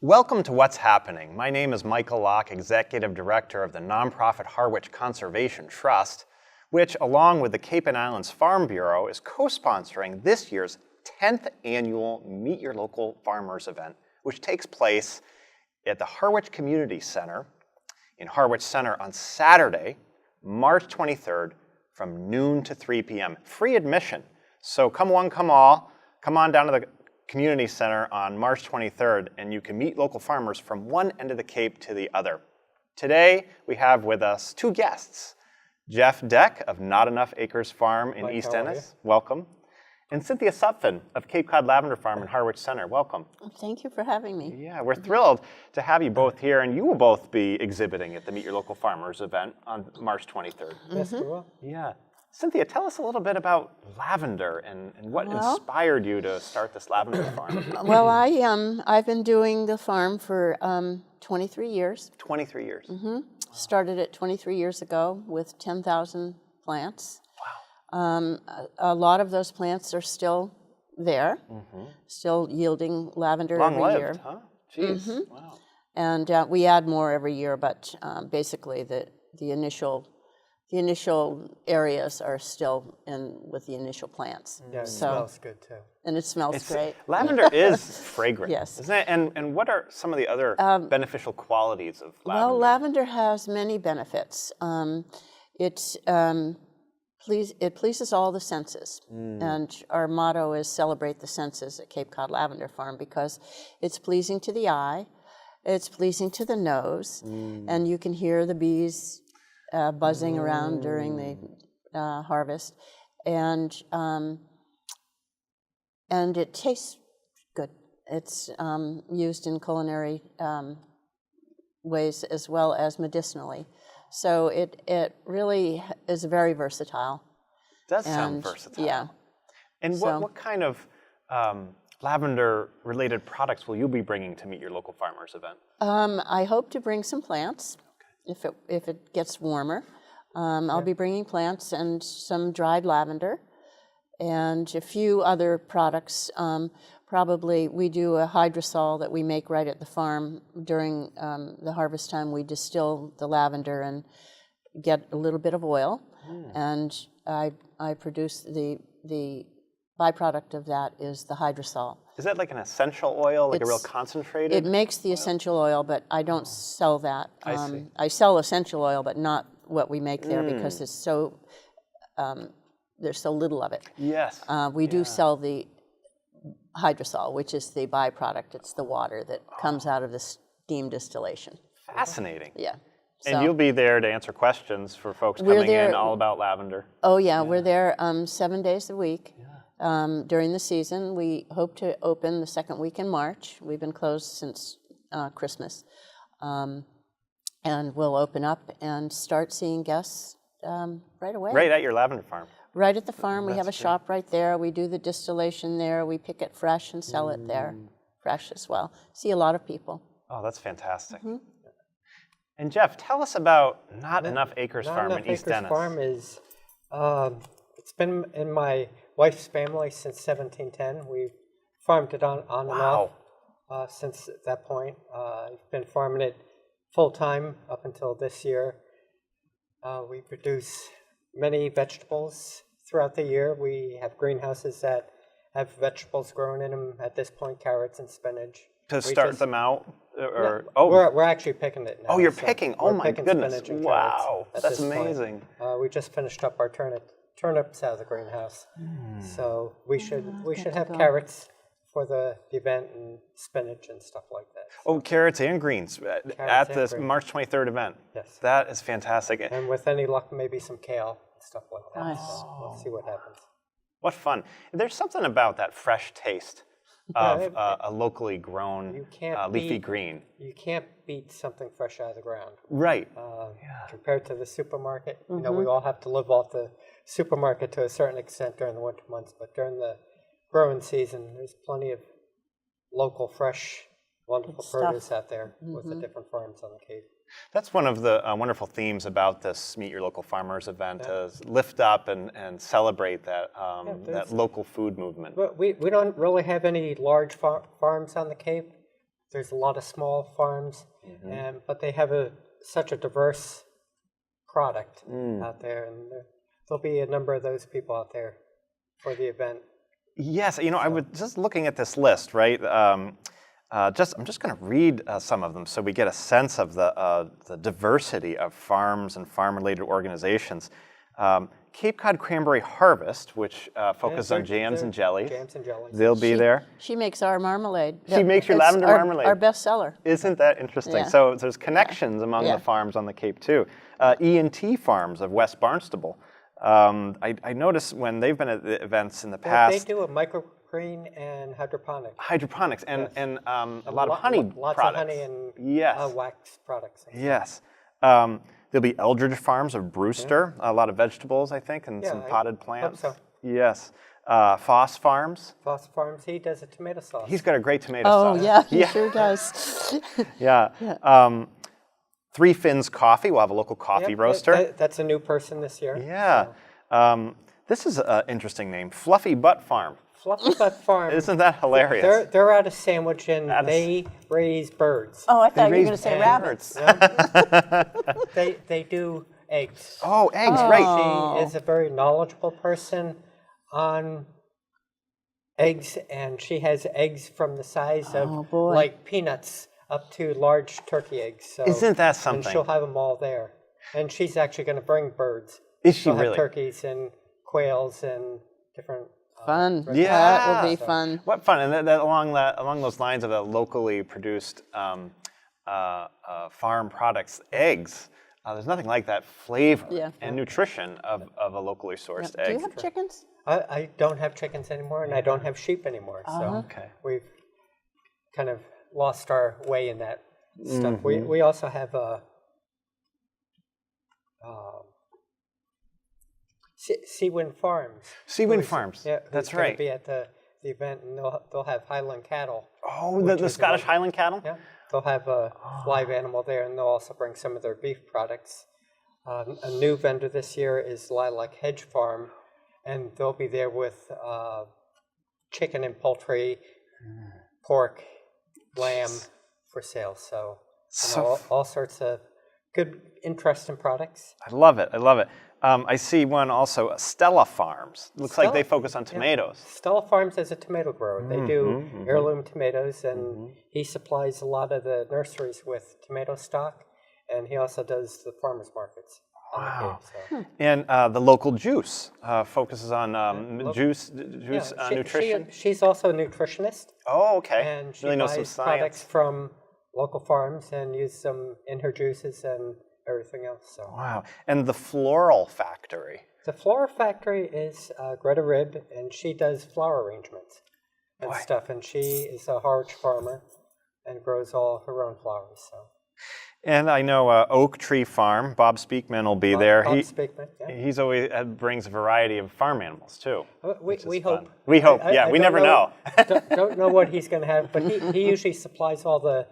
Welcome to What's Happening. My name is Michael Lach, Executive Director of the nonprofit Harwich Conservation Trust, which, along with the Cape and Islands Farm Bureau, is co-sponsoring this year's 10th annual Meet Your Local Farmers event, which takes place at the Harwich Community Center in Harwich Center on Saturday, March 23rd from noon to 3 p.m. Free admission. So come one, come all. Come on down to the Community Center on March 23rd, and you can meet local farmers from one end of the Cape to the other. Today, we have with us two guests. Jeff Deck of Not Enough Acres Farm in East Ennis, welcome. And Cynthia Sutphin of Cape Cod Lavender Farm in Harwich Center, welcome. Thank you for having me. Yeah, we're thrilled to have you both here, and you will both be exhibiting at the Meet Your Local Farmers event on March 23rd. Yes, we will. Yeah. Cynthia, tell us a little bit about lavender and what inspired you to start this lavender farm. Well, I've been doing the farm for 23 years. 23 years. Started it 23 years ago with 10,000 plants. Wow. A lot of those plants are still there, still yielding lavender every year. Long-lived, huh? Jeez, wow. And we add more every year, but basically the initial areas are still in with the initial plants. Yeah, it smells good too. And it smells great. Lavender is fragrant, yes. Isn't it? And what are some of the other beneficial qualities of lavender? Well, lavender has many benefits. It pleases all the senses. And our motto is celebrate the senses at Cape Cod Lavender Farm because it's pleasing to the eye, it's pleasing to the nose, and you can hear the bees buzzing around during the harvest, and it tastes good. It's used in culinary ways as well as medicinally. So it really is very versatile. It does sound versatile. Yeah. And what kind of lavender-related products will you be bringing to Meet Your Local Farmers event? I hope to bring some plants. If it gets warmer. I'll be bringing plants and some dried lavender and a few other products. Probably we do a hydrosol that we make right at the farm during the harvest time. We distill the lavender and get a little bit of oil, and I produce the byproduct of that is the hydrosol. Is that like an essential oil, like a real concentrated? It makes the essential oil, but I don't sell that. I see. I sell essential oil, but not what we make there because it's so there's so little of it. Yes. We do sell the hydrosol, which is the byproduct. It's the water that comes out of the steam distillation. Fascinating. Yeah. And you'll be there to answer questions for folks coming in all about lavender. Oh yeah, we're there 7 days a week. During the season, we hope to open the second week in March. We've been closed since Christmas. And we'll open up and start seeing guests right away. Right at your lavender farm. Right at the farm. We have a shop right there. We do the distillation there. We pick it fresh and sell it there, fresh as well. See a lot of people. Oh, that's fantastic. And Jeff, tell us about Not Enough Acres Farm in East Ennis. Farm is, it's been in my wife's family since 1710. We've farmed it on and off since that point. I've been farming it full-time up until this year. We produce many vegetables throughout the year. We have greenhouses that have vegetables grown in them at this point, carrots and spinach. To start them out? We're actually picking it now. Oh, you're picking? Oh my goodness. Wow, that's amazing. We just finished up our turnips out of the greenhouse. So we should have carrots for the event and spinach and stuff like that. So. Oh, carrots and greens at this March 23rd event. Yes. That is fantastic. And with any luck, maybe some kale and stuff like that. Nice. So we'll see what happens. What fun. There's something about that fresh taste of a locally grown leafy green. You can't beat something fresh out of the ground. Right. Compared to the supermarket. You know, we all have to live off the supermarket to a certain extent during the winter months, but during the growing season, there's plenty of local, fresh, wonderful produce out there with the different farms on the Cape. That's one of the wonderful themes about this Meet Your Local Farmers event, is lift up and celebrate that that local food movement. But we don't really have any large farms on the Cape. there's a lot of small farms, but they have such a diverse product out there, and there'll be a number of those people out there for the event. Yes, I was just looking at this list, right? I'm just going to read some of them so we get a sense of the diversity of farms and farm-related organizations. Cape Cod Cranberry Harvest, which focuses on jams and jellies. Jams and jellies. They'll be there. She makes our marmalade. She makes your lavender marmalade. Our best seller. Isn't that interesting? Yeah. So there's connections among the farms on the Cape too. E&T Farms of West Barnstable. I noticed when they've been at the events in the past. They do a microgreen and hydroponics. Hydroponics and a lot of honey lots products. of honey and wax products. Yes. There'll be Eldridge Farms of Brewster, a lot of vegetables, I think, and some potted plants. Hope so. Yes. Foss Farms. Foss Farms, he does a tomato sauce. He's got a great tomato sauce. Oh, yeah, he sure does. Yeah. Three Fins Coffee. We'll have a local coffee roaster. That's a new person this year. Yeah. So. This is an interesting name, Fluffy Butt Farm. Fluffy Butt Farm. Isn't that hilarious? They're out of Sandwich, and they raise birds. Oh, I thought you were going to say rabbits. They do eggs. Oh, eggs, right. She is a very knowledgeable person on eggs, and she has eggs from the size of like peanuts up to large turkey eggs. So, isn't that something? And she'll have them all there. And she's actually going to bring birds. Is she She'll really? have turkeys and quails and different. Fun. Yeah. That will be fun. What fun! And along those lines of the locally produced farm products, eggs. There's nothing like that flavor and nutrition of a locally sourced egg. Do you have chickens? I don't have chickens anymore, and I don't have sheep anymore. So we've kind of lost our way in that stuff. We also have Seawind Farms. Seawind Farms. Yeah, that's right. Be at the event, and they'll have Highland cattle. Oh, the Scottish Highland cattle. Yeah, they'll have a live animal there, and they'll also bring some of their beef products. A new vendor this year is Lach Hedge Farm, and they'll be there with chicken and poultry, pork, lamb for sale. So all sorts of good, interesting products. I love it. I love it. I see one also, Stella Farms. Looks like they focus on tomatoes. Stella Farms is a tomato grower. They do heirloom tomatoes, and he supplies a lot of the nurseries with tomato stock, and he also does the farmers markets. Wow. And the local juice focuses on juice nutrition. She's also a nutritionist. Oh, okay. And she really knows buys some products science from local farms and uses them in her juices and everything else. So. Wow. And the Floral Factory. The Floral Factory is Greta Ribb, and she does flower arrangements and stuff. And she is a Harwich farmer and grows all her own flowers. So. And I know Oak Tree Farm, Bob Speakman will be there. Bob Speakman, He's always brings a variety of farm animals too. We hope. We hope. Yeah, we never know. don't know what he's going to have, but he usually supplies all the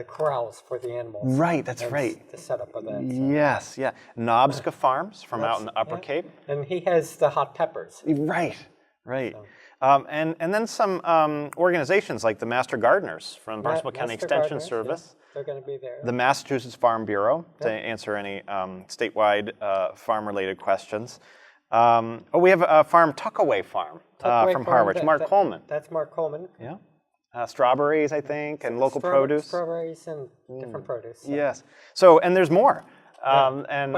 corrals for the animals. Right, that's right. The setup of that. So. Yes, yeah. Knobska Farms from out in the Upper Cape. And he has the hot peppers. Right. So. And then some organizations like the Master Gardeners from Barnstable County Extension Service. Yeah, they're going to be there. The Massachusetts Farm Bureau to answer any statewide farm-related questions. We have a farm, Tuckaway Farm from Harwich, Mark Coleman. That's Mark Coleman. Yeah. Strawberries, I think, and local produce. Strawberries and different produce. So. Yes. So, and there's more. And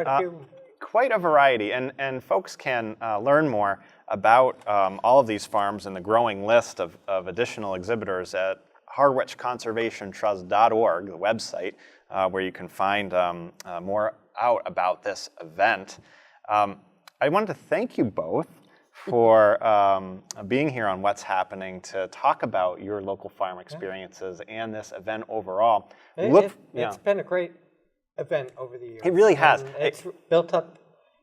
quite a variety. And folks can learn more about all of these farms and the growing list of additional exhibitors at harwichconservationtrust.org, the website, where you can find more out about this event. I wanted to thank you both for being here on What's Happening to talk about your local farm experiences and this event overall. It's been a great event over the years. It really has. It's built up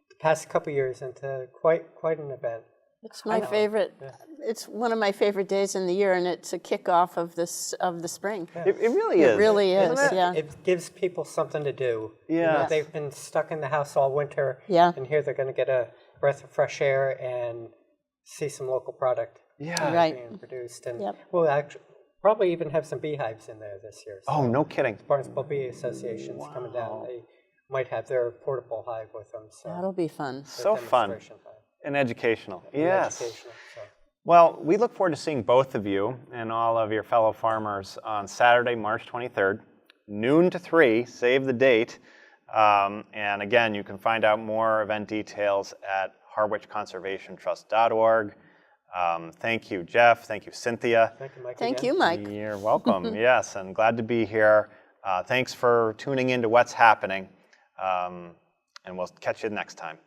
the past couple years into quite an event. It's my favorite. Yeah. It's one of my favorite days in the year, and it's a kickoff of the spring. Yeah. It really is. It really is. Yeah. It gives people something to do. Yeah. They've been stuck in the house all winter. Yeah. And here they're going to get a breath of fresh air and see some local product. Yeah. Right. Being produced, and Probably even have some beehives in there this year. So Oh, no kidding. Barnstable Bee Association's coming down. They might have their portable hive with them. So That'll be fun. So fun demonstration hive. and educational. And Yes. educational, so. Well, we look forward to seeing both of you and all of your fellow farmers on Saturday, March 23rd, noon to 3. Save the date. And again, you can find out more event details at harwichconservationtrust.org. Thank you, Jeff. Thank you, Cynthia. Thank you, Mike. Thank again. you, Mike. You're welcome. Yes, and glad to be here. Thanks for tuning in to What's Happening. And we'll catch you next time.